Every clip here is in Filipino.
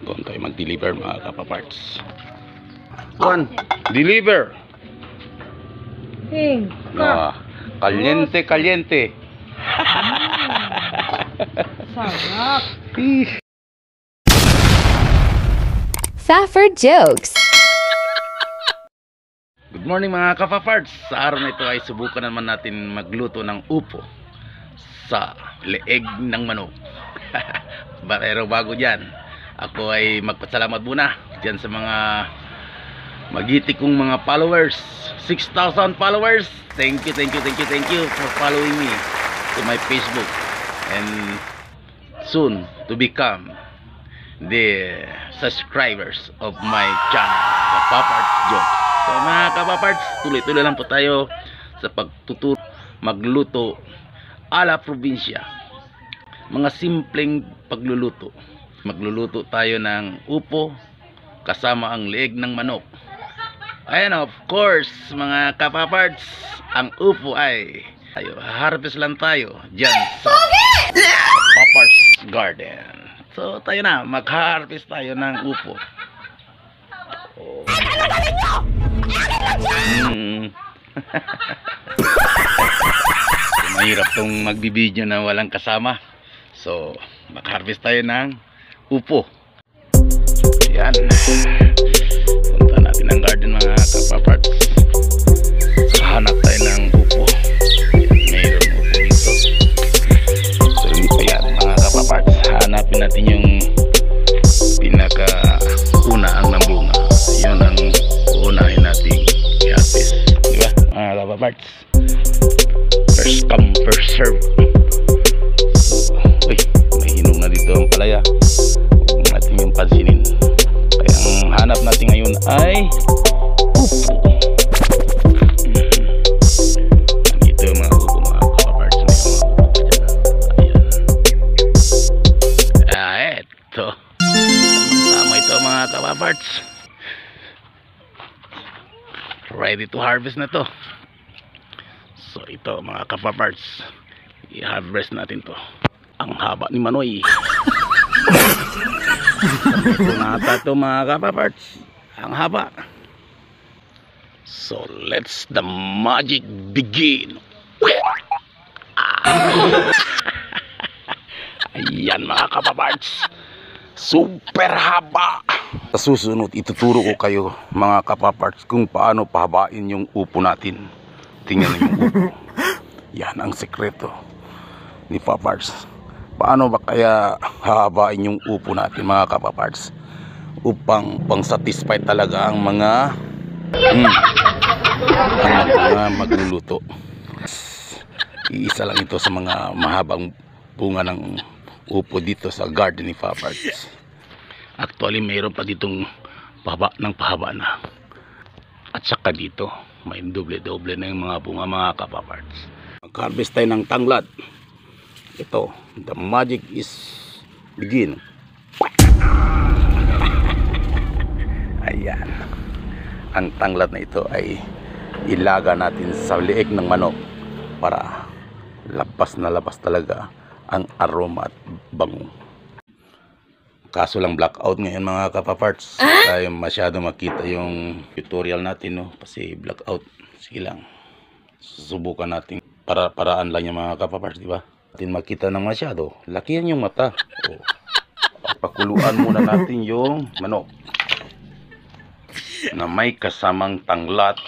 Doon tayo mag-deliver mga kapaparts. One, deliver. Kaliente, kaliente. Sarap. Safford Jokes. Good morning mga kapaparts. Sa araw na ito ay subukan naman natin magluto ng upo sa leeg ng manok. Pero bago dyan, ako ay magpasalamat muna dyan sa mga magitik kong mga followers. 6,000 followers. Thank you for following me to my Facebook, and soon to become the subscribers of my channel, Kapaparts Jokes. So mga kapaparts, tuloy-tuloy lang po tayo sa pagtuturo magluto ala probinsya. Mga simpleng pagluluto. Magluluto tayo ng upo kasama ang leeg ng manok. Ayan, of course mga kapaparts, ang upo ay harvest lang tayo dyan sa Paparts Garden. So tayo na, mag-harvest tayo ng upo. Mahirap tong magbibideo na walang kasama. So mag-harvest tayo ng upo. Yan, punta natin ang garden mga kapaparts. Hanap tayo ng upo. Mayroon upo dito. So ayan mga kapaparts, hanapin natin yung pinaka unaan ng bunga. Yun ang unahin natin i-harvest, diba mga kapaparts? First come first serve. So, uy, may hinog na dito ang palaya. Huwag natin yung pansinin. Kaya ang hanap natin ngayon ay upo. Dito yung mga upo mga kapaparts. May mga upo pa dyan. Ayan. Eto. Tama ito mga kapaparts. Ready to harvest na to. So ito mga kapaparts, i-harvest natin to. Ang haba ni Manoy. Ito na ito mga kapaparts, ang haba. So let's the magic begin. Ayan mga kapaparts, super haba. Sa susunod ituturo ko kayo mga kapaparts kung paano pahabain yung upo natin. Tingnan niyo yung upo. Yan ang sekreto ni Paparts. Paano ba kaya hahabain yung upo natin mga kapaparts upang pang-satisfy talaga ang mga magluluto. Iisa lang ito sa mga mahabang bunga ng upo dito sa garden ni Paparts. Actually mayroon pa ditong pahaba na. At saka dito may doble-doble na yung mga bunga mga kapaparts. Mag-harvest tayo ng tanglad. Ito, the magic is begin. Ayan. Ang tanglad na ito ay ilaga natin sa leeg ng manok para labas na labas talaga ang aroma at bango. Kaso lang blackout ngayon mga kapaparts. Tayo masyado makita yung tutorial natin, no? Kasi blackout. Sige lang, susubukan natin. Paraan lang yung mga kapaparts, di ba? Natin makita ng masyado. Lakihan yung mata. Pakuluan muna natin yung manok na may kasamang tanglat,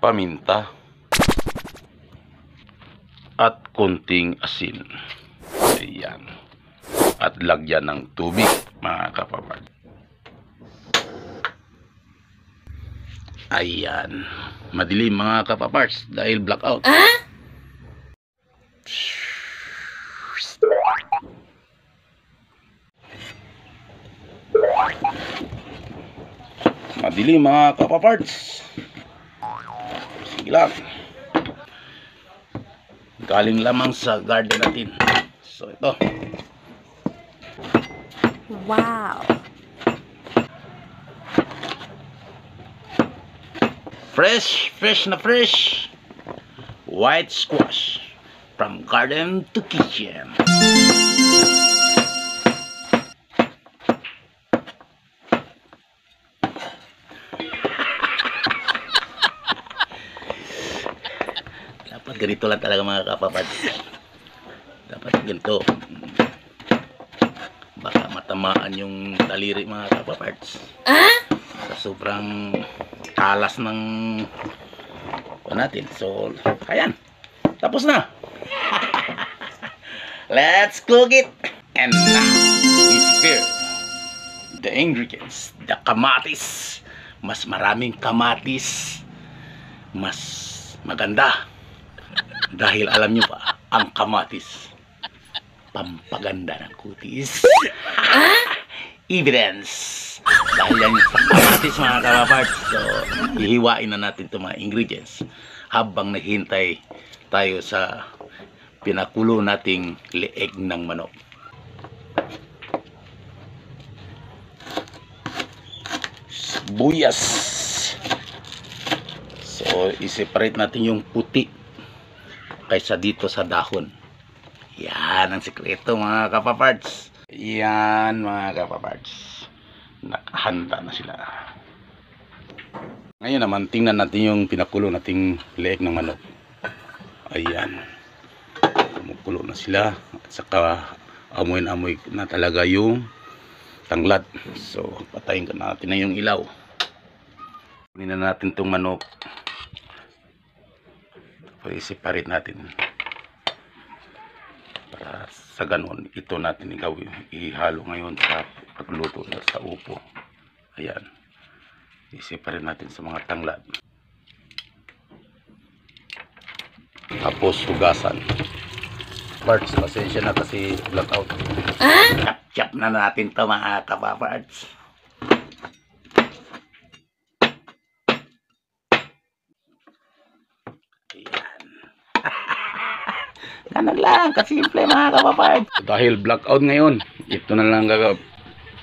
paminta, at konting asin. Ayan. At lagyan ng tubig mga kapaparts. Ayan. Madilim mga kapaparts dahil blackout. Madilim mga kapaparts. Sige lang. Galing lamang sa garden natin. So ito. Wow. Fresh na fresh. White squash from garden to kitchen. ganito lang talaga mga kapaparts. Dapat ganito. Baka matamaan yung daliri mga kapaparts. Sa sobrang talas ng natin. So, ayan. Tapos na. Let's cook it. And now, we prepare the ingredients. The kamatis. Mas maraming kamatis. Mas maganda. Dahil alam nyo ba, ang kamatis, pampaganda ng kutis. Evidence. Dahil yan sa kamatis mga kapaparts. So, hihiwain na natin itong mga ingredients habang naghihintay tayo sa pinakulo nating leeg ng manok. Sibuyas. So, i-separate natin yung puti kaysa dito sa dahon. Yan ang sikreto mga kapaparts. Yan mga kapaparts. Nakahanda na sila. Ngayon naman, tingnan natin yung pinakulo nating leeg ng manok. Ayan. Kumukulo na sila. At saka amoy-amoy na talaga yung tanglad. So, patayin ka natin na yung ilaw. Kunin na natin itong manok. I-separate natin. Para sa ganon, ito natin ihalo ngayon sa pagluto na sa upo. Ayan. I-separate natin sa mga tanglad. Tapos hugasan. Parts, pasensya na kasi blackout. Chop-chop na natin ito mga kapaparts. Ayan. Ganun lang, kasimple mga kapaparts. Dahil blackout ngayon, ito na lang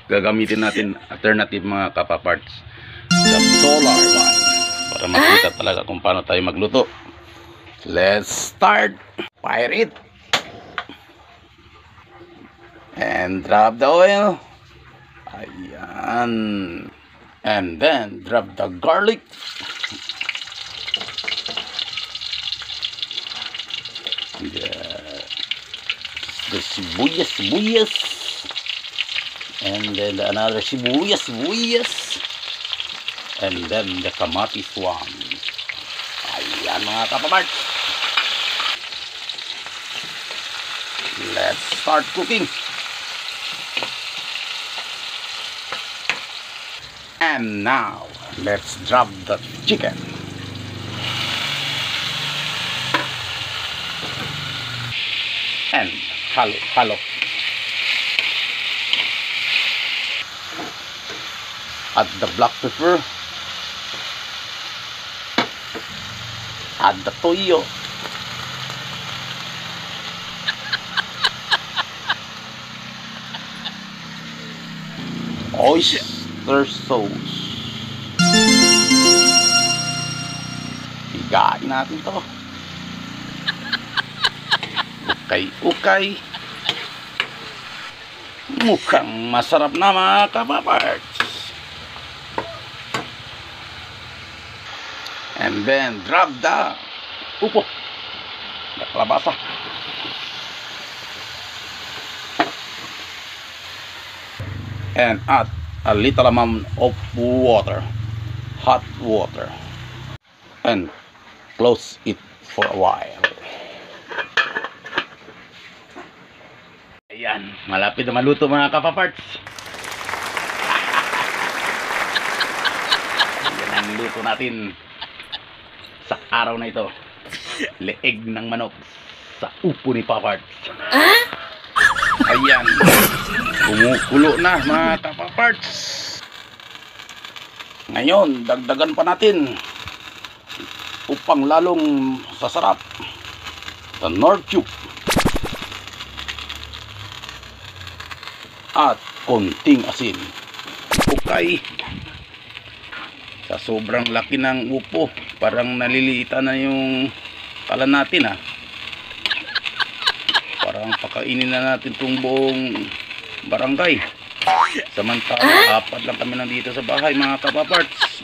gagamitin natin alternative mga kapaparts. The solar pan. Para makita talaga kung paano tayo magluto. Let's start. Fire it. And drop the oil. Ayan. And then drop the garlic. The sibuyas. And then another sibuyas. And then the kamatis one. Ayan mga kapaparts. Let's start cooking. And now, let's drop the chicken. And halo. Add the black pepper. Add the toyo. Oyster sauce. Higain natin to. Ukay. Mukhang masarap na mga kapaparts. And then drop the upo. Kalabasa. And add a little amount of water, hot water, and close it for a while. Ayan, malapit na maluto mga kapaparts. Yan ang luto natin sa araw na ito. Leeg ng manok sa upo ni Paparts. Ayan, kumukulo na mga kapaparts. Ngayon, dagdagan pa natin upang lalong sasarap the Knorr cube at konting asin. Okay, sa sobrang laki ng upo, parang naliliitan na yung kalan natin parang pakainin na natin itong buong barangay. Samantala, 4 lang kami nandito sa bahay mga kapaparts.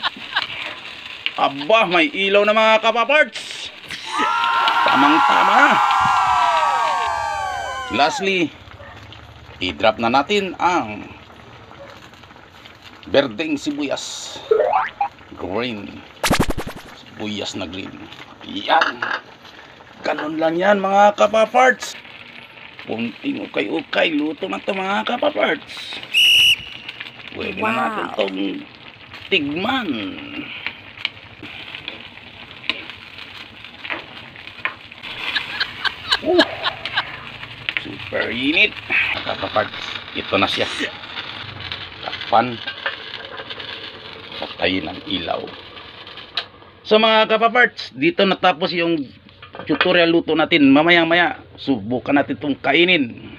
Aba, may ilaw na mga kapaparts. Tamang-tama. Lastly, i-drop na natin ang berdeng sibuyas. Green. Sibuyas na green. Yan. Ganun lang yan mga kapaparts. Punting ukay-ukay. Luto na ito mga kapaparts. Pwede na natin itong tigman. Super init. Kapaparts, ito na siya. Takpan. Patayin ang ilaw. So mga kapaparts, dito natapos yung tutorial luto natin. Mamaya-maya, subukan natin itong kainin.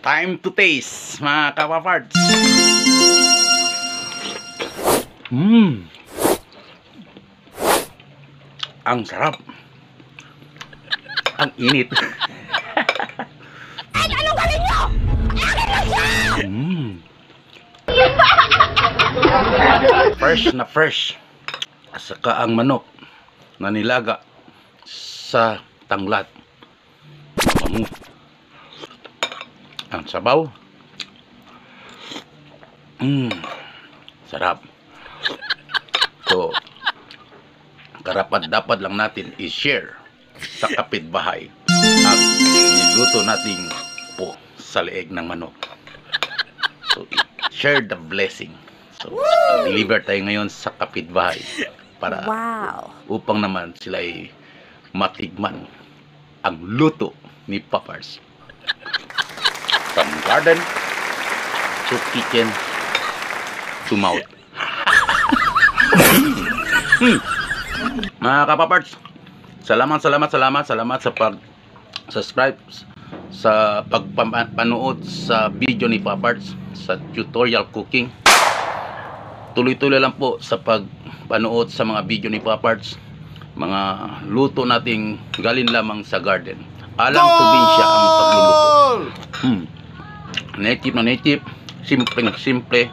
Time to taste, mga kapaparts. Ang sarap. Ang init. Ay, anong galing nyo? Akin na siya! Fresh na fresh. Saka ang manok na nilaga sa tanglad. Ang sabaw. Sarap. So, karapat-dapat lang natin i-share sa kapitbahay ang niluto nating po sa leeg ng manok. So, share the blessing. So, deliver tayo ngayon sa kapitbahay para upang naman sila ay matigman ang luto ni Papars. From garden to kitchen to mouth. Mga kapaparts, salamat sa pag-subscribe, sa pagpanood sa video ni Paparts sa tutorial cooking. Tuloy-tuloy lang po sa pagpanood sa mga video ni Paparts, mga luto nating galing lamang sa garden. Alang probinsya ang pagluluto. Native na native, simple na simple,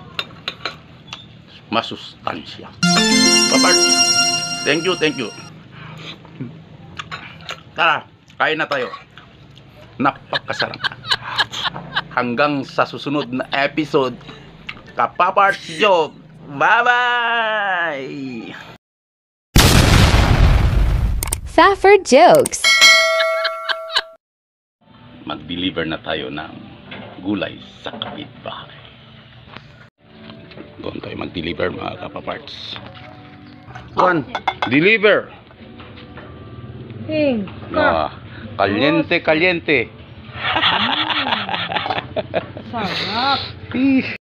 masustansya. Paparts, thank you. Tara, kain na tayo. Napakasarap. Hanggang sa susunod na episode, Kapaparts Job. Bye-bye! Fafford Jokes. Mag-deliver na tayo ng gulay sa kapitbahay. Doon tayo mag-deliver mga kapaparts. Doon, deliver! Kaliente. Sarap.